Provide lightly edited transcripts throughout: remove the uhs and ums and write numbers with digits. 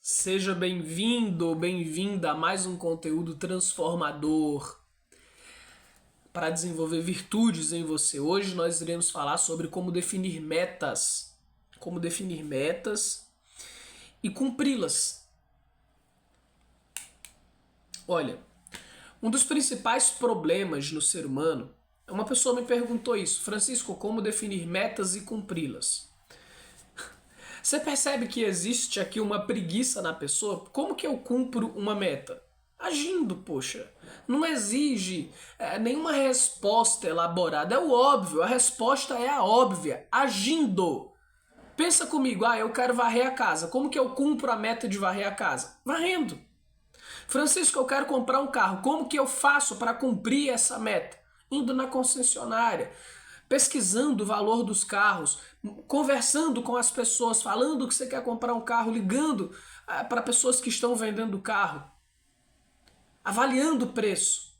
Seja bem-vindo ou bem-vinda a mais um conteúdo transformador para desenvolver virtudes em você. Hoje nós iremos falar sobre como definir metas e cumpri-las. Olha, um dos principais problemas no ser humano, uma pessoa me perguntou isso: Francisco, como definir metas e cumpri-las? Você percebe que existe aqui uma preguiça na pessoa? Como que eu cumpro uma meta? Agindo, poxa. Não exige nenhuma resposta elaborada. É o óbvio, a resposta é a óbvia. Agindo. Pensa comigo, eu quero varrer a casa. Como que eu cumpro a meta de varrer a casa? Varrendo. Francisco, eu quero comprar um carro. Como que eu faço para cumprir essa meta? Indo na concessionária, pesquisando o valor dos carros, conversando com as pessoas, falando que você quer comprar um carro, ligando para pessoas que estão vendendo o carro, avaliando o preço.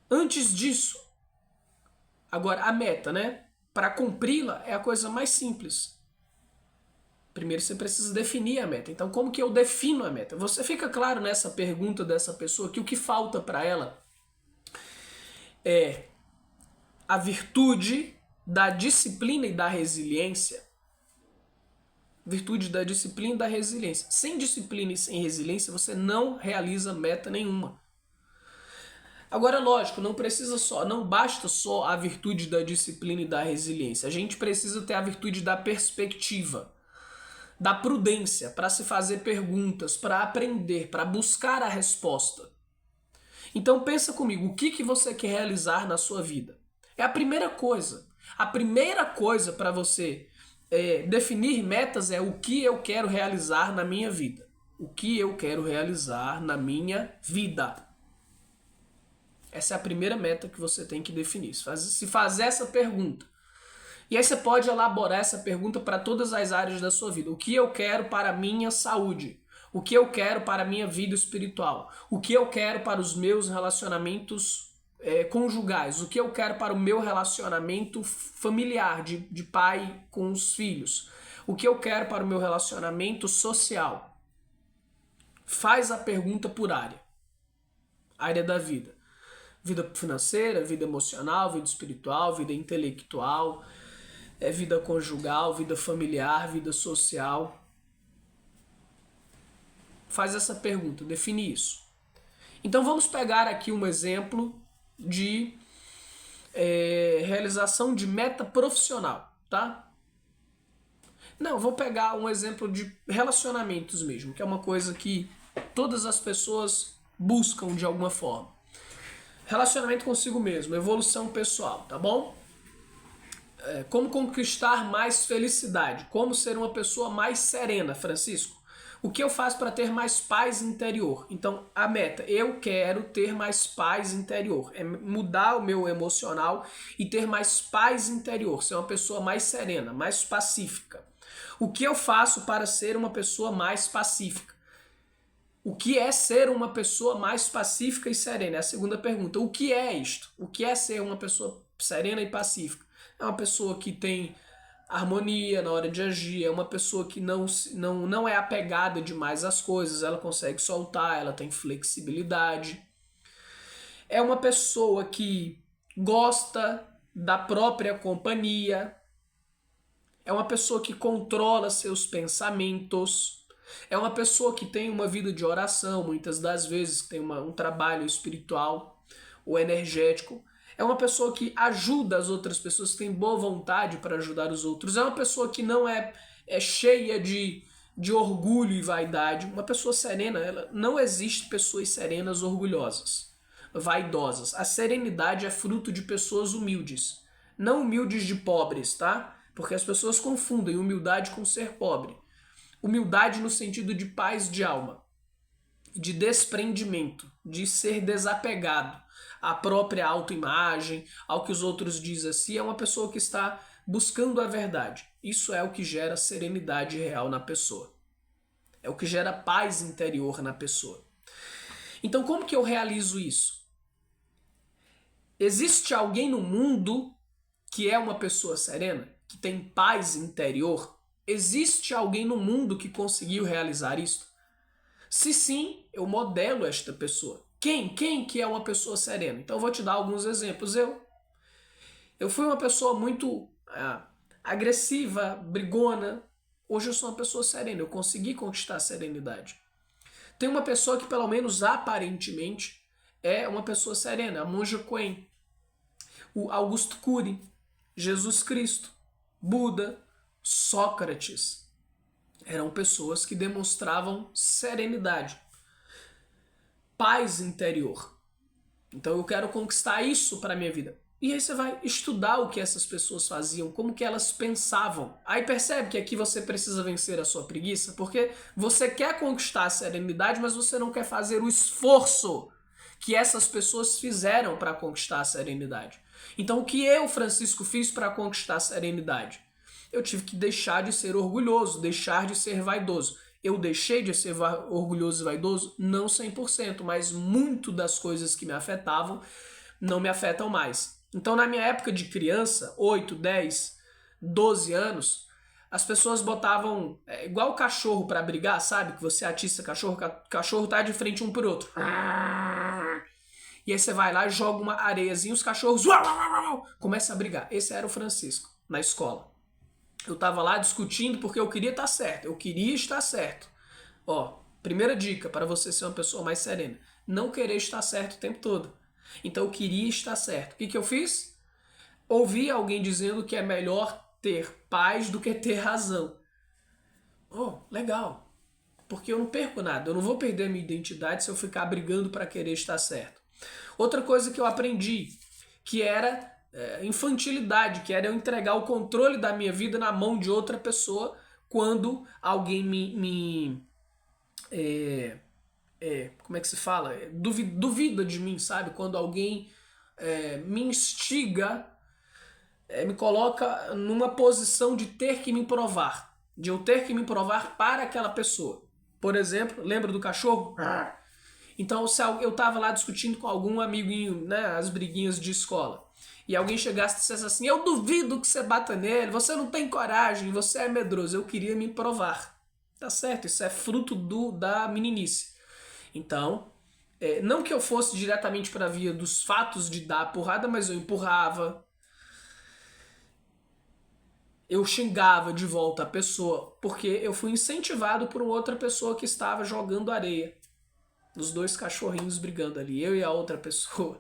Antes disso, agora a meta, né? Para cumpri-la é a coisa mais simples. Primeiro você precisa definir a meta. Então, como que eu defino a meta? Você fica claro nessa pergunta dessa pessoa que o que falta para ela é a virtude da disciplina e da resiliência. Virtude da disciplina e da resiliência. Sem disciplina e sem resiliência, você não realiza meta nenhuma. Agora, lógico, não basta só a virtude da disciplina e da resiliência. A gente precisa ter a virtude da perspectiva, da prudência, para se fazer perguntas, para aprender, para buscar a resposta. Então pensa comigo, o que você quer realizar na sua vida? É a primeira coisa. A primeira coisa para você definir metas é o que eu quero realizar na minha vida. O que eu quero realizar na minha vida. Essa é a primeira meta que você tem que definir. Se fazer essa pergunta. E aí você pode elaborar essa pergunta para todas as áreas da sua vida. O que eu quero para a minha saúde? O que eu quero para a minha vida espiritual? O que eu quero para os meus relacionamentos conjugais? O que eu quero para o meu relacionamento familiar, de pai com os filhos? O que eu quero para o meu relacionamento social? Faz a pergunta por área da vida. Vida financeira, vida emocional, vida espiritual, vida intelectual, vida conjugal, vida familiar, vida social. Faz essa pergunta, define isso. Então vamos pegar aqui um exemplo de realização de meta profissional, tá? Não, vou pegar um exemplo de relacionamentos mesmo, que é uma coisa que todas as pessoas buscam de alguma forma. Relacionamento consigo mesmo, evolução pessoal, tá bom? Como conquistar mais felicidade? Como ser uma pessoa mais serena, Francisco? O que eu faço para ter mais paz interior? Então, a meta, eu quero ter mais paz interior. É mudar o meu emocional e ter mais paz interior. Ser uma pessoa mais serena, mais pacífica. O que eu faço para ser uma pessoa mais pacífica? O que é ser uma pessoa mais pacífica e serena? É a segunda pergunta. O que é isto? O que é ser uma pessoa serena e pacífica? É uma pessoa que tem harmonia na hora de agir, é uma pessoa que não é apegada demais às coisas, ela consegue soltar, ela tem flexibilidade. É uma pessoa que gosta da própria companhia. É uma pessoa que controla seus pensamentos. É uma pessoa que tem uma vida de oração, muitas das vezes, que tem um trabalho espiritual ou energético. É uma pessoa que ajuda as outras pessoas, que tem boa vontade para ajudar os outros. É uma pessoa que não é cheia de orgulho e vaidade. Uma pessoa serena, não existe pessoas serenas orgulhosas, vaidosas. A serenidade é fruto de pessoas humildes. Não humildes de pobres, tá? Porque as pessoas confundem humildade com ser pobre. Humildade no sentido de paz de alma, de desprendimento, de ser desapegado à própria autoimagem, ao que os outros dizem assim, é uma pessoa que está buscando a verdade. Isso é o que gera serenidade real na pessoa. É o que gera paz interior na pessoa. Então, como que eu realizo isso? Existe alguém no mundo que é uma pessoa serena, que tem paz interior? Existe alguém no mundo que conseguiu realizar isso? Se sim, eu modelo esta pessoa. Quem? Quem que é uma pessoa serena? Então eu vou te dar alguns exemplos. Eu fui uma pessoa muito agressiva, brigona. Hoje eu sou uma pessoa serena. Eu consegui conquistar a serenidade. Tem uma pessoa que, pelo menos aparentemente, é uma pessoa serena. A Monja Coen, o Augusto Cury, Jesus Cristo, Buda, Sócrates. Eram pessoas que demonstravam serenidade, paz interior. Então eu quero conquistar isso para a minha vida. E aí você vai estudar o que essas pessoas faziam, como que elas pensavam. Aí percebe que aqui você precisa vencer a sua preguiça, porque você quer conquistar a serenidade, mas você não quer fazer o esforço que essas pessoas fizeram para conquistar a serenidade. Então o que eu, Francisco, fiz para conquistar a serenidade? Eu tive que deixar de ser orgulhoso, deixar de ser vaidoso. Eu deixei de ser orgulhoso e vaidoso? Não 100%, mas muito das coisas que me afetavam não me afetam mais. Então, na minha época de criança, 8, 10, 12 anos, as pessoas botavam igual o cachorro para brigar, sabe? Que você atiça cachorro, cachorro tá de frente um pro outro. E aí você vai lá e joga uma areiazinha, os cachorros começam a brigar. Esse era o Francisco, na escola. Eu tava lá discutindo porque eu queria estar certo. Eu queria estar certo. Ó, primeira dica para você ser uma pessoa mais serena. Não querer estar certo o tempo todo. Então eu queria estar certo. O que eu fiz? Ouvi alguém dizendo que é melhor ter paz do que ter razão. Oh, legal. Porque eu não perco nada. Eu não vou perder a minha identidade se eu ficar brigando para querer estar certo. Outra coisa que eu aprendi, que era infantilidade, que era eu entregar o controle da minha vida na mão de outra pessoa quando alguém como é que se fala? Duvida de mim, sabe? Quando alguém me instiga, me coloca numa posição de ter que me provar, de eu ter que me provar para aquela pessoa. Por exemplo, lembra do cachorro? Então, se eu tava lá discutindo com algum amiguinho, né, as briguinhas de escola, e alguém chegasse e dissesse assim, eu duvido que você bata nele, você não tem coragem, você é medroso. Eu queria me provar. Tá certo, isso é fruto da meninice. Então, não que eu fosse diretamente para a via dos fatos de dar porrada, mas eu empurrava, eu xingava de volta a pessoa, porque eu fui incentivado por uma outra pessoa que estava jogando areia. Os dois cachorrinhos brigando ali, eu e a outra pessoa.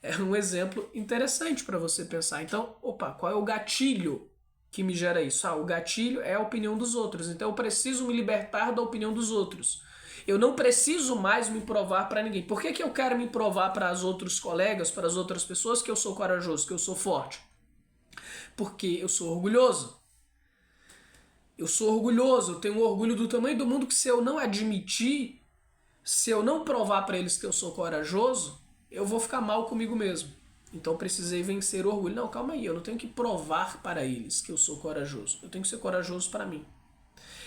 É um exemplo interessante para você pensar. Então, opa, qual é o gatilho que me gera isso? O gatilho é a opinião dos outros. Então eu preciso me libertar da opinião dos outros. Eu não preciso mais me provar para ninguém. Por que eu quero me provar para os outros colegas, para as outras pessoas que eu sou corajoso, que eu sou forte? Porque eu sou orgulhoso. Eu sou orgulhoso, eu tenho um orgulho do tamanho do mundo que se eu não admitir, se eu não provar para eles que eu sou corajoso, eu vou ficar mal comigo mesmo. Então precisei vencer o orgulho. Não, calma aí, eu não tenho que provar para eles que eu sou corajoso. Eu tenho que ser corajoso para mim.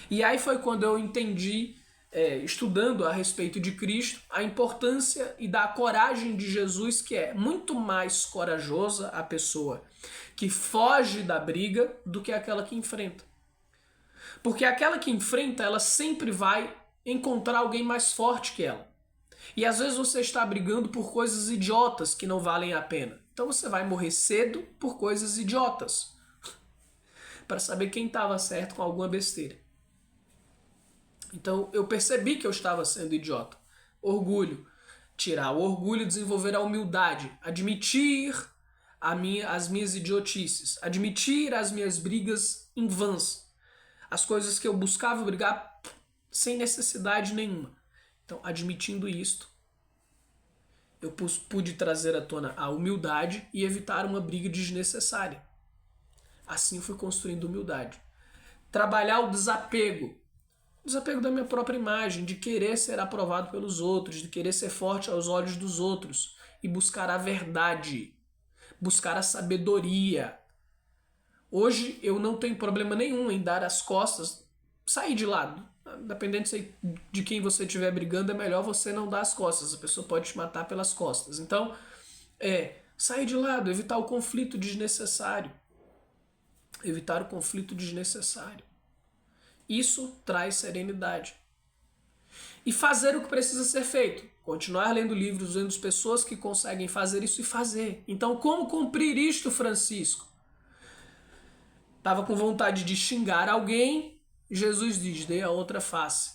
E aí foi quando eu entendi, estudando a respeito de Cristo, a importância e da coragem de Jesus, que é muito mais corajosa a pessoa que foge da briga do que aquela que enfrenta. Porque aquela que enfrenta, ela sempre vai encontrar alguém mais forte que ela. E às vezes você está brigando por coisas idiotas que não valem a pena. Então você vai morrer cedo por coisas idiotas. Para saber quem estava certo com alguma besteira. Então eu percebi que eu estava sendo idiota. Orgulho. Tirar o orgulho e desenvolver a humildade. Admitir as minhas idiotices. Admitir as minhas brigas em vãs. As coisas que eu buscava brigar sem necessidade nenhuma. Então, admitindo isto, eu pude trazer à tona a humildade e evitar uma briga desnecessária. Assim eu fui construindo humildade. Trabalhar o desapego. Desapego da minha própria imagem, de querer ser aprovado pelos outros, de querer ser forte aos olhos dos outros e buscar a verdade, buscar a sabedoria. Hoje eu não tenho problema nenhum em dar as costas, sair de lado. Dependendo de quem você estiver brigando, é melhor você não dar as costas. A pessoa pode te matar pelas costas. Então, sair de lado, evitar o conflito desnecessário. Evitar o conflito desnecessário. Isso traz serenidade. E fazer o que precisa ser feito. Continuar lendo livros, vendo pessoas que conseguem fazer isso e fazer. Então, como cumprir isto, Francisco? Estava com vontade de xingar alguém, Jesus diz, dê a outra face.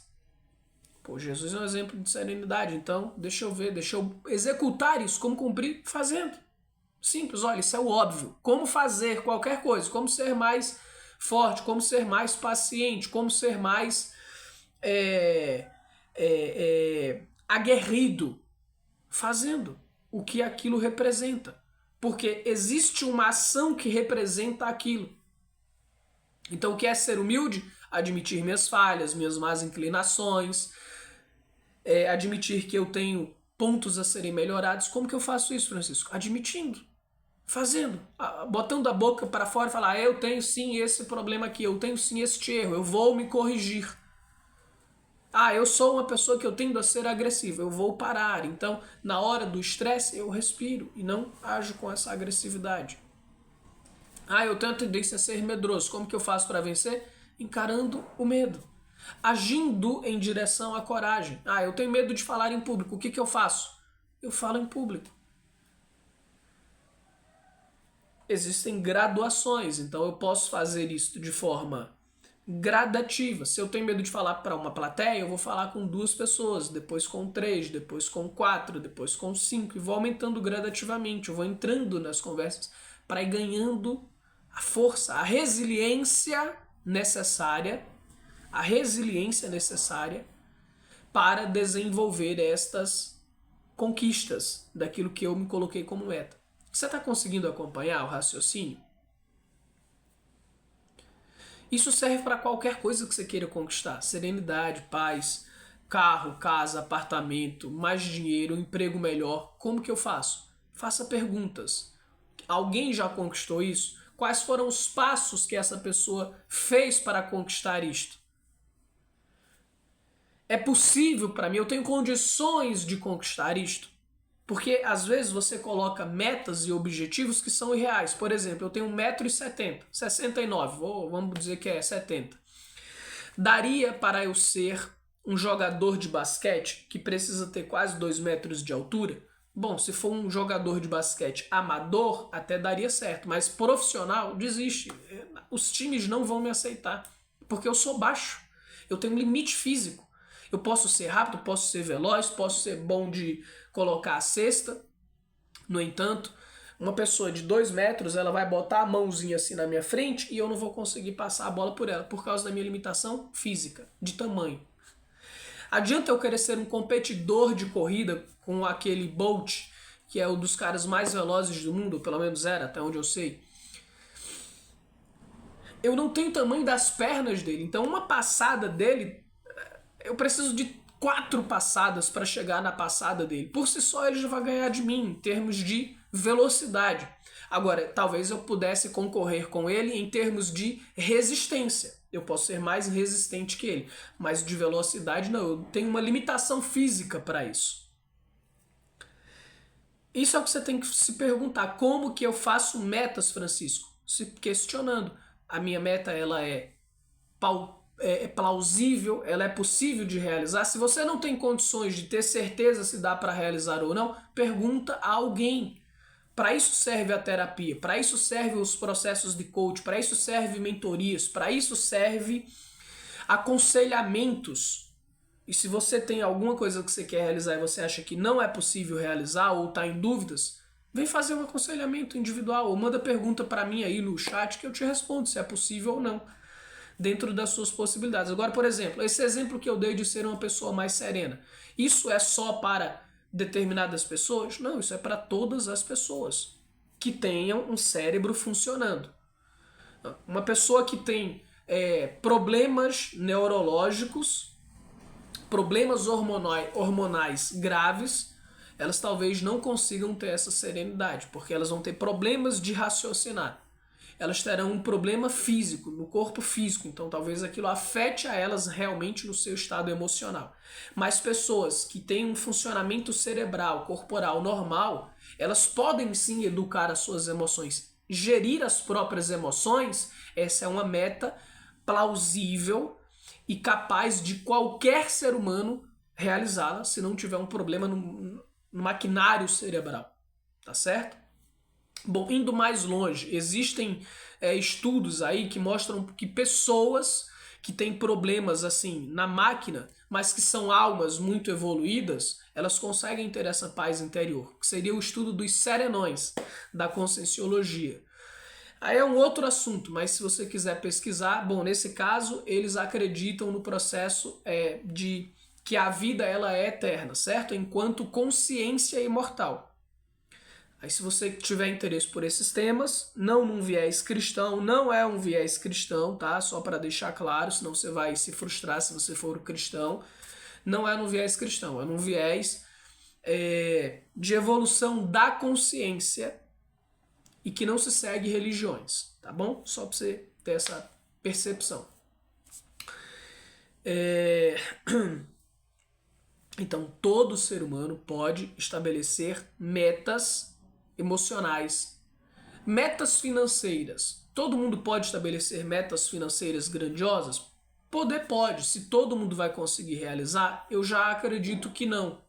Pô, Jesus é um exemplo de serenidade, então deixa eu ver, deixa eu executar isso. Como cumprir? Fazendo. Simples, olha, isso é o óbvio. Como fazer qualquer coisa, como ser mais forte, como ser mais paciente, como ser mais aguerrido, fazendo o que aquilo representa. Porque existe uma ação que representa aquilo. Então, o que é ser humilde? Admitir minhas falhas, minhas más inclinações, admitir que eu tenho pontos a serem melhorados. Como que eu faço isso, Francisco? Admitindo, fazendo, botando a boca para fora e falar, eu tenho sim esse problema aqui, eu tenho sim este erro, eu vou me corrigir. Eu sou uma pessoa que eu tendo a ser agressiva, eu vou parar. Então, na hora do estresse, eu respiro e não ajo com essa agressividade. Eu tenho a tendência a ser medroso. Como que eu faço para vencer? Encarando o medo. Agindo em direção à coragem. Eu tenho medo de falar em público. O que que eu faço? Eu falo em público. Existem graduações, então eu posso fazer isso de forma gradativa. Se eu tenho medo de falar para uma plateia, eu vou falar com 2 pessoas, depois com 3, depois com 4, depois com 5, e vou aumentando gradativamente. Eu vou entrando nas conversas para ir ganhando a força, a resiliência necessária para desenvolver estas conquistas daquilo que eu me coloquei como meta. Você está conseguindo acompanhar o raciocínio? Isso serve para qualquer coisa que você queira conquistar. Serenidade, paz, carro, casa, apartamento, mais dinheiro, um emprego melhor. Como que eu faço? Faça perguntas. Alguém já conquistou isso? Quais foram os passos que essa pessoa fez para conquistar isto? É possível para mim? Eu tenho condições de conquistar isto? Porque às vezes você coloca metas e objetivos que são irreais. Por exemplo, eu tenho 1,70 m, 69, vamos dizer que é 70. Daria para eu ser um jogador de basquete que precisa ter quase 2 metros de altura? Bom, se for um jogador de basquete amador, até daria certo, mas profissional, desiste. Os times não vão me aceitar, porque eu sou baixo. Eu tenho um limite físico. Eu posso ser rápido, posso ser veloz, posso ser bom de colocar a cesta. No entanto, uma pessoa de 2 metros, ela vai botar a mãozinha assim na minha frente e eu não vou conseguir passar a bola por ela, por causa da minha limitação física, de tamanho. Adianta eu querer ser um competidor de corrida com aquele Bolt, que é um dos caras mais velozes do mundo, pelo menos era, até onde eu sei. Eu não tenho o tamanho das pernas dele, então uma passada dele, eu preciso de 4 passadas para chegar na passada dele. Por si só ele já vai ganhar de mim em termos de velocidade. Agora, talvez eu pudesse concorrer com ele em termos de resistência. Eu posso ser mais resistente que ele, mas de velocidade não, eu tenho uma limitação física para isso. Isso é o que você tem que se perguntar. Como que eu faço metas, Francisco? Se questionando. A minha meta, ela é plausível, ela é possível de realizar. Se você não tem condições de ter certeza se dá para realizar ou não, pergunta a alguém. Para isso serve a terapia, para isso servem os processos de coach, para isso serve mentorias, para isso serve aconselhamentos. E se você tem alguma coisa que você quer realizar e você acha que não é possível realizar ou está em dúvidas, vem fazer um aconselhamento individual ou manda pergunta para mim aí no chat que eu te respondo se é possível ou não, dentro das suas possibilidades. Agora, por exemplo, esse exemplo que eu dei de ser uma pessoa mais serena, isso é só para determinadas pessoas? Não, isso é para todas as pessoas que tenham um cérebro funcionando. Uma pessoa que tem problemas neurológicos, problemas hormonais graves, elas talvez não consigam ter essa serenidade, porque elas vão ter problemas de raciocinar. Elas terão um problema físico, no corpo físico, então talvez aquilo afete a elas realmente no seu estado emocional. Mas pessoas que têm um funcionamento cerebral, corporal normal, elas podem sim educar as suas emoções. Gerir as próprias emoções, essa é uma meta plausível e capaz de qualquer ser humano realizá-la se não tiver um problema no maquinário cerebral, tá certo? Bom, indo mais longe, existem estudos aí que mostram que pessoas que têm problemas assim na máquina, mas que são almas muito evoluídas, elas conseguem ter essa paz interior, que seria o estudo dos serenões, da conscienciologia. Aí é um outro assunto, mas se você quiser pesquisar, bom, nesse caso eles acreditam no processo de que a vida ela é eterna, certo? Enquanto consciência imortal. Aí se você tiver interesse por esses temas, não num viés cristão, não é um viés cristão, tá? Só para deixar claro, senão você vai se frustrar se você for cristão. Não é num viés cristão, é num viés de evolução da consciência e que não se segue religiões, tá bom? Só para você ter essa percepção. Então, todo ser humano pode estabelecer metas emocionais, metas financeiras. Todo mundo pode estabelecer metas financeiras grandiosas? Poder pode. Se todo mundo vai conseguir realizar, eu já acredito que não.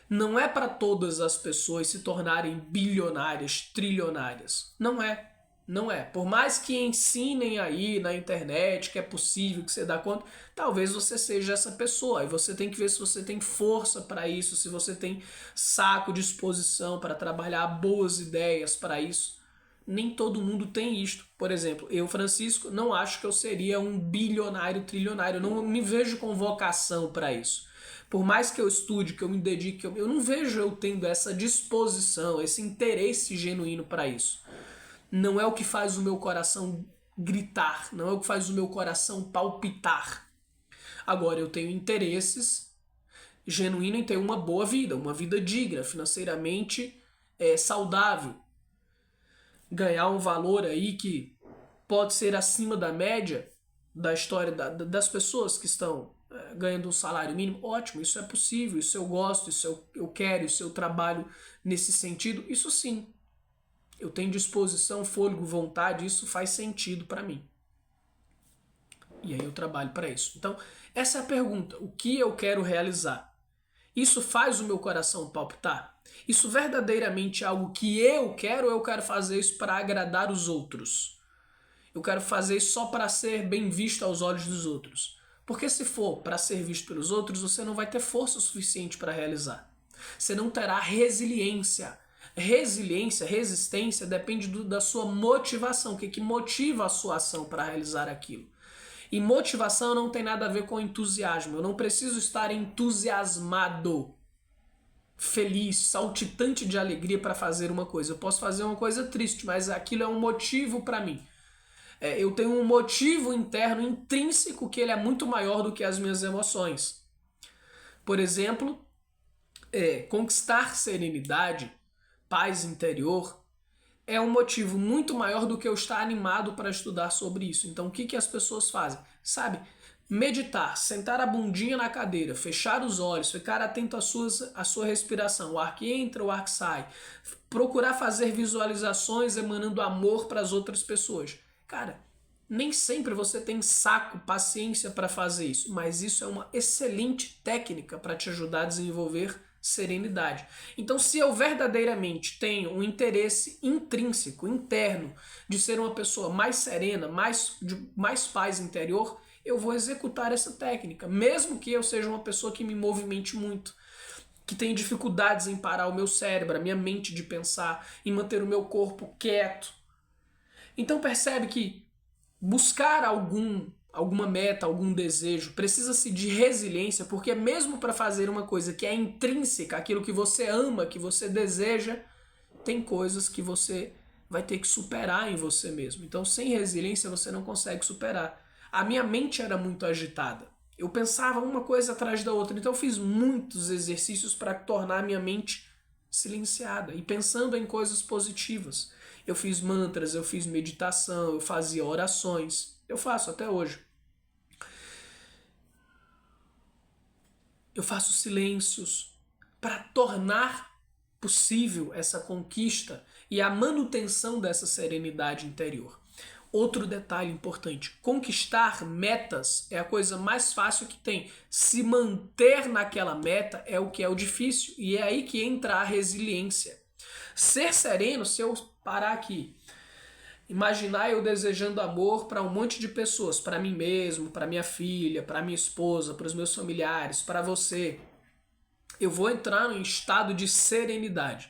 Não é para todas as pessoas se tornarem bilionárias, trilionárias. Não é. Não é. Por mais que ensinem aí na internet que é possível, que você dá conta, talvez você seja essa pessoa. E você tem que ver se você tem força para isso, se você tem saco, disposição para trabalhar boas ideias para isso. Nem todo mundo tem isto. Por exemplo, eu, Francisco, não acho que eu seria um bilionário, trilionário. Eu não me vejo com vocação para isso. Por mais que eu estude, que eu me dedique, eu não vejo eu tendo essa disposição, esse interesse genuíno para isso. Não é o que faz o meu coração gritar, não é o que faz o meu coração palpitar. Agora, eu tenho interesses genuínos em ter uma boa vida, uma vida digna, financeiramente saudável. Ganhar um valor aí que pode ser acima da média da história das pessoas que estão ganhando um salário mínimo. Ótimo, isso é possível, isso eu gosto, isso eu quero, isso eu trabalho nesse sentido. Isso sim. Eu tenho disposição, fôlego, vontade, isso faz sentido para mim. E aí eu trabalho para isso. Então, essa é a pergunta. O que eu quero realizar? Isso faz o meu coração palpitar? Isso verdadeiramente é algo que eu quero ou eu quero fazer isso para agradar os outros? Eu quero fazer isso só para ser bem visto aos olhos dos outros. Porque se for para ser visto pelos outros, você não vai ter força suficiente para realizar. Você não terá resiliência. Resiliência, resistência, depende da sua motivação. O que motiva a sua ação para realizar aquilo? E motivação não tem nada a ver com entusiasmo. Eu não preciso estar entusiasmado, feliz, saltitante de alegria para fazer uma coisa. Eu posso fazer uma coisa triste, mas aquilo é um motivo para mim. Eu tenho um motivo interno, intrínseco, que ele é muito maior do que as minhas emoções. Por exemplo, conquistar serenidade, paz interior, é um motivo muito maior do que eu estar animado para estudar sobre isso. Então, o que as pessoas fazem? Sabe? Meditar, sentar a bundinha na cadeira, fechar os olhos, ficar atento à sua respiração, o ar que entra, o ar que sai, procurar fazer visualizações emanando amor para as outras pessoas. Cara, nem sempre você tem saco, paciência para fazer isso, mas isso é uma excelente técnica para te ajudar a desenvolver serenidade. Então, se eu verdadeiramente tenho um interesse intrínseco, interno, de ser uma pessoa mais serena, de mais paz interior, eu vou executar essa técnica, mesmo que eu seja uma pessoa que me movimente muito, que tem dificuldades em parar o meu cérebro, a minha mente de pensar, em manter o meu corpo quieto. Então percebe que buscar alguma meta, algum desejo, precisa-se de resiliência, porque mesmo para fazer uma coisa que é intrínseca, aquilo que você ama, que você deseja, tem coisas que você vai ter que superar em você mesmo. Então, sem resiliência, você não consegue superar. A minha mente era muito agitada. Eu pensava uma coisa atrás da outra. Então, eu fiz muitos exercícios para tornar a minha mente silenciada e pensando em coisas positivas. Eu fiz mantras, eu fiz meditação, eu fazia orações. Eu faço até hoje. Eu faço silêncios para tornar possível essa conquista e a manutenção dessa serenidade interior. Outro detalhe importante, conquistar metas é a coisa mais fácil que tem. Se manter naquela meta é o que é o difícil, e é aí que entra a resiliência. Ser sereno, se eu parar aqui, imaginar eu desejando amor para um monte de pessoas, para mim mesmo, para minha filha, para minha esposa, para os meus familiares, para você, eu vou entrar em estado de serenidade.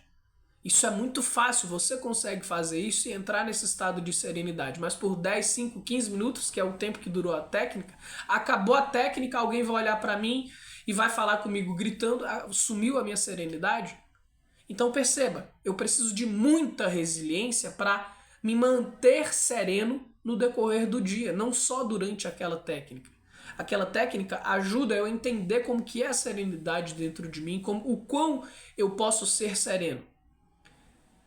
Isso é muito fácil, você consegue fazer isso e entrar nesse estado de serenidade, mas por 10, 5, 15 minutos, que é o tempo que durou a técnica, acabou a técnica, alguém vai olhar para mim e vai falar comigo gritando, sumiu a minha serenidade? Então perceba, eu preciso de muita resiliência para me manter sereno no decorrer do dia, não só durante aquela técnica. Aquela técnica ajuda eu a entender como que é a serenidade dentro de mim, o quão eu posso ser sereno.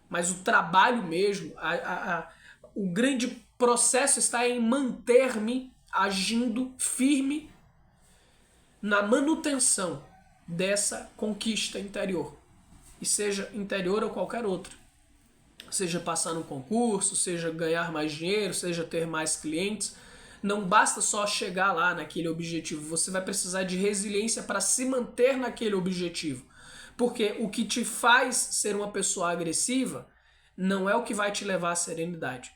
Mas o trabalho mesmo, o grande processo está em manter-me agindo firme na manutenção dessa conquista interior. E seja interior ou qualquer outra. Seja passar num concurso, seja ganhar mais dinheiro, seja ter mais clientes. Não basta só chegar lá naquele objetivo. Você vai precisar de resiliência para se manter naquele objetivo. Porque o que te faz ser uma pessoa agressiva não é o que vai te levar à serenidade.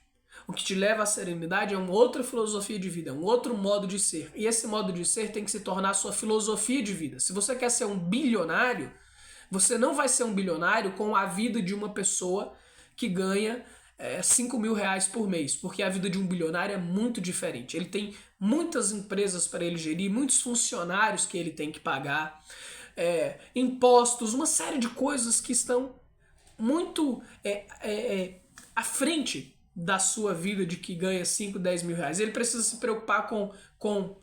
O que te leva à serenidade é uma outra filosofia de vida, um outro modo de ser. E esse modo de ser tem que se tornar a sua filosofia de vida. Se você quer ser um bilionário, você não vai ser um bilionário com a vida de uma pessoa que ganha 5 mil reais por mês, porque a vida de um bilionário é muito diferente. Ele tem muitas empresas para ele gerir, muitos funcionários que ele tem que pagar, impostos, uma série de coisas que estão muito à frente da sua vida de que ganha 5, 10 mil reais. Ele precisa se preocupar com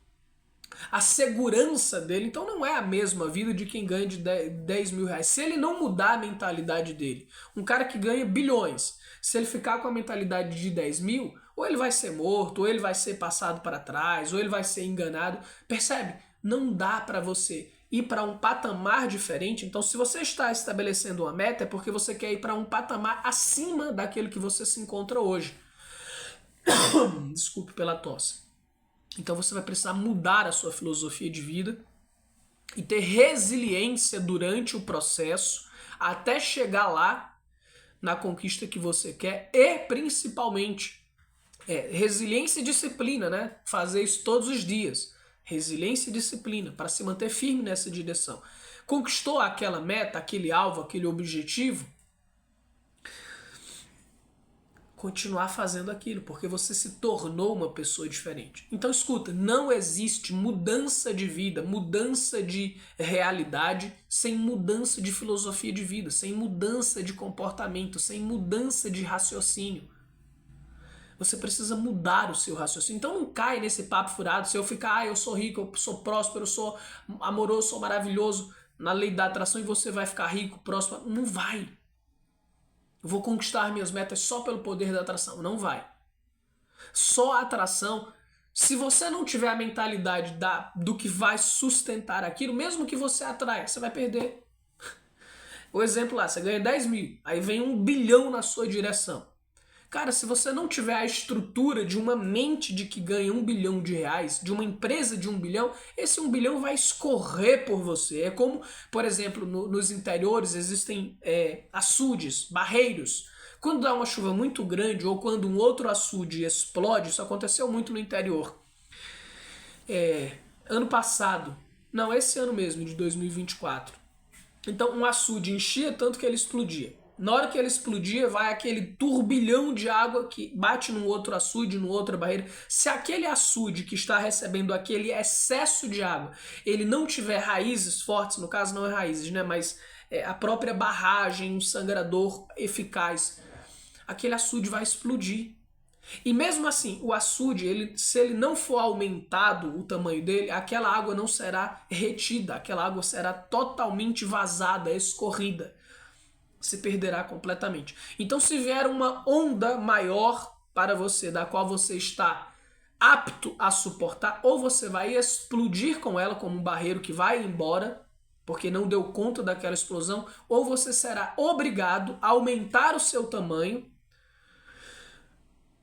a segurança dele, então não é a mesma vida de quem ganha de 10 mil reais. Se ele não mudar a mentalidade dele, um cara que ganha bilhões, se ele ficar com a mentalidade de 10 mil, ou ele vai ser morto, ou ele vai ser passado para trás, ou ele vai ser enganado. Percebe? Não dá para você ir para um patamar diferente. Então, se você está estabelecendo uma meta, é porque você quer ir para um patamar acima daquele que você se encontra hoje. Desculpe pela tosse. Então você vai precisar mudar a sua filosofia de vida e ter resiliência durante o processo até chegar lá na conquista que você quer e principalmente resiliência e disciplina, né? Fazer isso todos os dias. Resiliência e disciplina para se manter firme nessa direção. Conquistou aquela meta, aquele alvo, aquele objetivo? Continuar fazendo aquilo, porque você se tornou uma pessoa diferente. Então escuta, não existe mudança de vida, mudança de realidade sem mudança de filosofia de vida, sem mudança de comportamento, sem mudança de raciocínio. Você precisa mudar o seu raciocínio. Então não cai nesse papo furado, se eu ficar, eu sou rico, eu sou próspero, eu sou amoroso, sou maravilhoso, na lei da atração, e você vai ficar rico, próspero. Não vai. Eu vou conquistar minhas metas só pelo poder da atração. Não vai. Só a atração, se você não tiver a mentalidade do que vai sustentar aquilo, mesmo que você atraia, você vai perder. O exemplo lá, você ganha 10 mil, aí vem 1 bilhão na sua direção. Cara, se você não tiver a estrutura de uma mente de que ganha 1 bilhão de reais, de uma empresa de 1 bilhão, esse 1 bilhão vai escorrer por você. É como, por exemplo, nos interiores existem açudes, barreiros. Quando dá uma chuva muito grande ou quando um outro açude explode, isso aconteceu muito no interior. Ano passado, não, esse ano mesmo, de 2024. Então um açude enchia tanto que ele explodia. Na hora que ele explodia, vai aquele turbilhão de água que bate num outro açude, numa outra barreira. Se aquele açude que está recebendo aquele excesso de água, ele não tiver raízes fortes, no caso não é raízes, né, mas a própria barragem, um sangrador eficaz, aquele açude vai explodir. E mesmo assim, o açude, se ele não for aumentado o tamanho dele, aquela água não será retida, aquela água será totalmente vazada, escorrida. Se perderá completamente. Então, se vier uma onda maior para você, da qual você está apto a suportar, ou você vai explodir com ela como um barreiro que vai embora, porque não deu conta daquela explosão, ou você será obrigado a aumentar o seu tamanho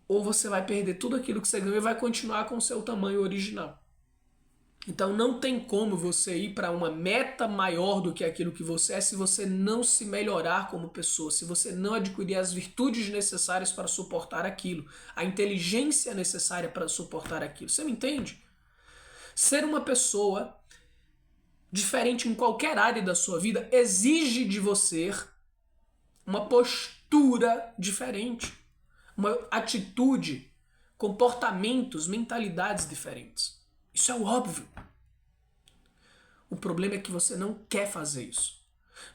ou você vai perder tudo aquilo que você ganhou e vai continuar com o seu tamanho original. Então não tem como você ir para uma meta maior do que aquilo que você é se você não se melhorar como pessoa, se você não adquirir as virtudes necessárias para suportar aquilo, a inteligência necessária para suportar aquilo. Você me entende? Ser uma pessoa diferente em qualquer área da sua vida exige de você uma postura diferente, uma atitude, comportamentos, mentalidades diferentes. Isso é o óbvio. O problema é que você não quer fazer isso.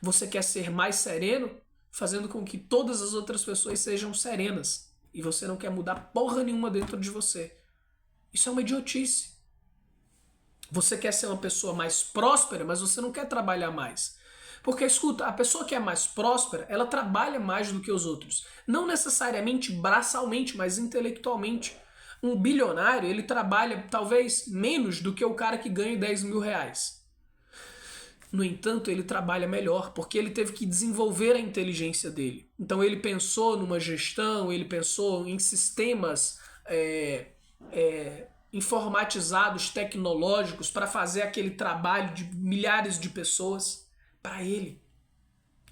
Você quer ser mais sereno, fazendo com que todas as outras pessoas sejam serenas. E você não quer mudar porra nenhuma dentro de você. Isso é uma idiotice. Você quer ser uma pessoa mais próspera, mas você não quer trabalhar mais. Porque, escuta, a pessoa que é mais próspera, ela trabalha mais do que os outros. Não necessariamente braçalmente, mas intelectualmente. Um bilionário, ele trabalha talvez menos do que o cara que ganha 10 mil reais. No entanto, ele trabalha melhor, porque ele teve que desenvolver a inteligência dele. Então ele pensou numa gestão, ele pensou em sistemas informatizados, tecnológicos, para fazer aquele trabalho de milhares de pessoas para ele.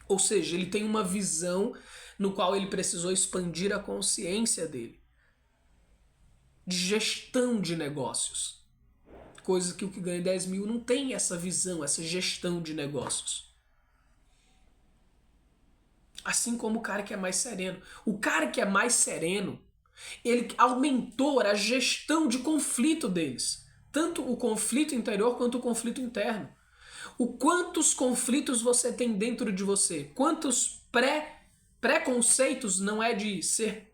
Ou seja, ele tem uma visão no qual ele precisou expandir a consciência dele. De gestão de negócios. Coisa que o que ganha 10 mil não tem essa visão, essa gestão de negócios. Assim como o cara que é mais sereno. O cara que é mais sereno, ele aumentou a gestão de conflito deles. Tanto o conflito interior quanto o conflito interno. O quantos conflitos você tem dentro de você? Quantos preconceitos, não é de ser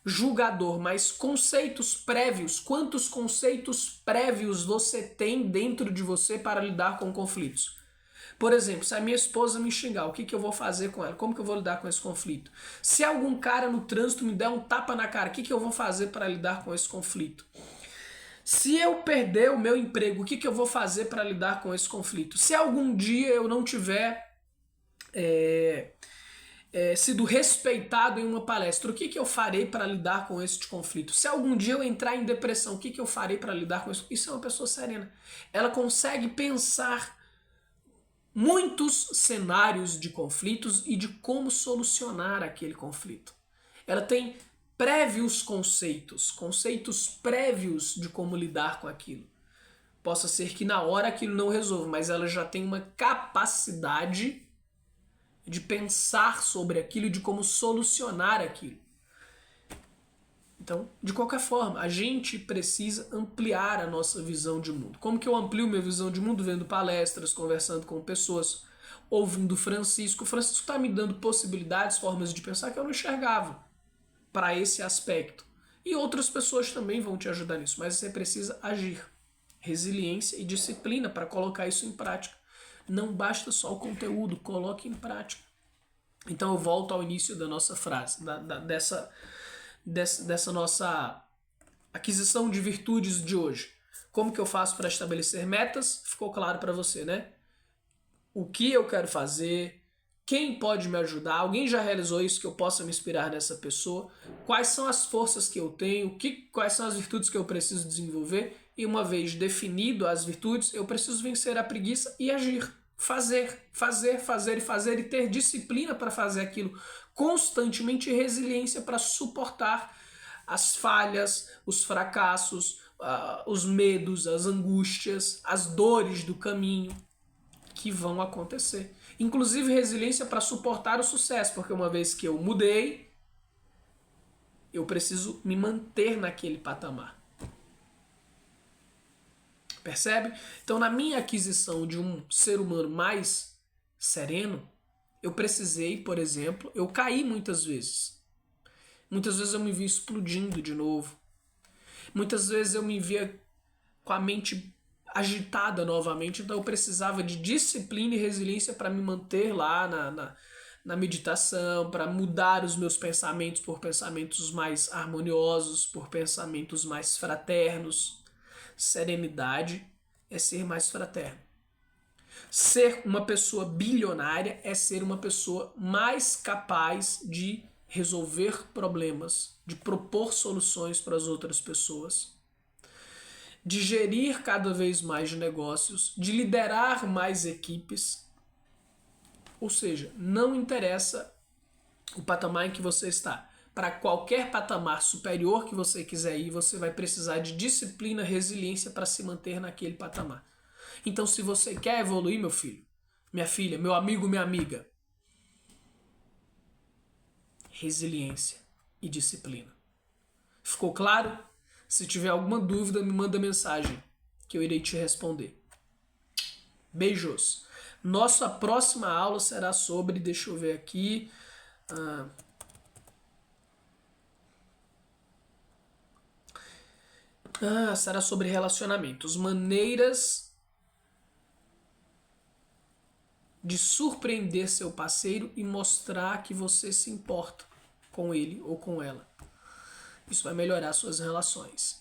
julgador, mas conceitos prévios. Quantos conceitos prévios você tem dentro de você para lidar com conflitos? Por exemplo, se a minha esposa me xingar, o que eu vou fazer com ela? Como que eu vou lidar com esse conflito? Se algum cara no trânsito me der um tapa na cara, o que eu vou fazer para lidar com esse conflito? Se eu perder o meu emprego, o que eu vou fazer para lidar com esse conflito? Se algum dia eu não tiver sido respeitado em uma palestra, o que eu farei para lidar com este conflito? Se algum dia eu entrar em depressão, o que eu farei para lidar com isso? Isso é uma pessoa serena. Ela consegue pensar muitos cenários de conflitos e de como solucionar aquele conflito. Ela tem prévios conceitos prévios de como lidar com aquilo. Possa ser que na hora aquilo não resolva, mas ela já tem uma capacidade de pensar sobre aquilo e de como solucionar aquilo. Então, de qualquer forma, a gente precisa ampliar a nossa visão de mundo. Como que eu amplio minha visão de mundo? Vendo palestras, conversando com pessoas, ouvindo Francisco. O Francisco está me dando possibilidades, formas de pensar que eu não enxergava para esse aspecto. E outras pessoas também vão te ajudar nisso, mas você precisa agir. Resiliência e disciplina para colocar isso em prática. Não basta só o conteúdo, coloque em prática. Então eu volto ao início da nossa frase, dessa nossa aquisição de virtudes de hoje. Como que eu faço para estabelecer metas? Ficou claro para você, né? O que eu quero fazer, quem pode me ajudar, alguém já realizou isso que eu possa me inspirar nessa pessoa, quais são as forças que eu tenho, quais são as virtudes que eu preciso desenvolver, e uma vez definido as virtudes, eu preciso vencer a preguiça e agir. Fazer e ter disciplina para fazer aquilo constantemente e resiliência para suportar as falhas, os fracassos, os medos, as angústias, as dores do caminho que vão acontecer. Inclusive resiliência para suportar o sucesso, porque uma vez que eu mudei, eu preciso me manter naquele patamar. Percebe? Então, na minha aquisição de um ser humano mais sereno, eu precisei, por exemplo, eu caí muitas vezes. Muitas vezes eu me vi explodindo de novo. Muitas vezes eu me via com a mente agitada novamente, então eu precisava de disciplina e resiliência para me manter lá na meditação, para mudar os meus pensamentos por pensamentos mais harmoniosos, por pensamentos mais fraternos. Serenidade é ser mais fraterno. Ser uma pessoa bilionária é ser uma pessoa mais capaz de resolver problemas, de propor soluções para as outras pessoas, de gerir cada vez mais negócios, de liderar mais equipes. Ou seja, não interessa o patamar em que você está. Para qualquer patamar superior que você quiser ir, você vai precisar de disciplina, resiliência para se manter naquele patamar. Então, se você quer evoluir, meu filho, minha filha, meu amigo, minha amiga, resiliência e disciplina. Ficou claro? Se tiver alguma dúvida, me manda mensagem que eu irei te responder. Beijos. Nossa próxima aula será sobre, deixa eu ver aqui, será sobre relacionamentos, maneiras de surpreender seu parceiro e mostrar que você se importa com ele ou com ela. Isso vai melhorar suas relações.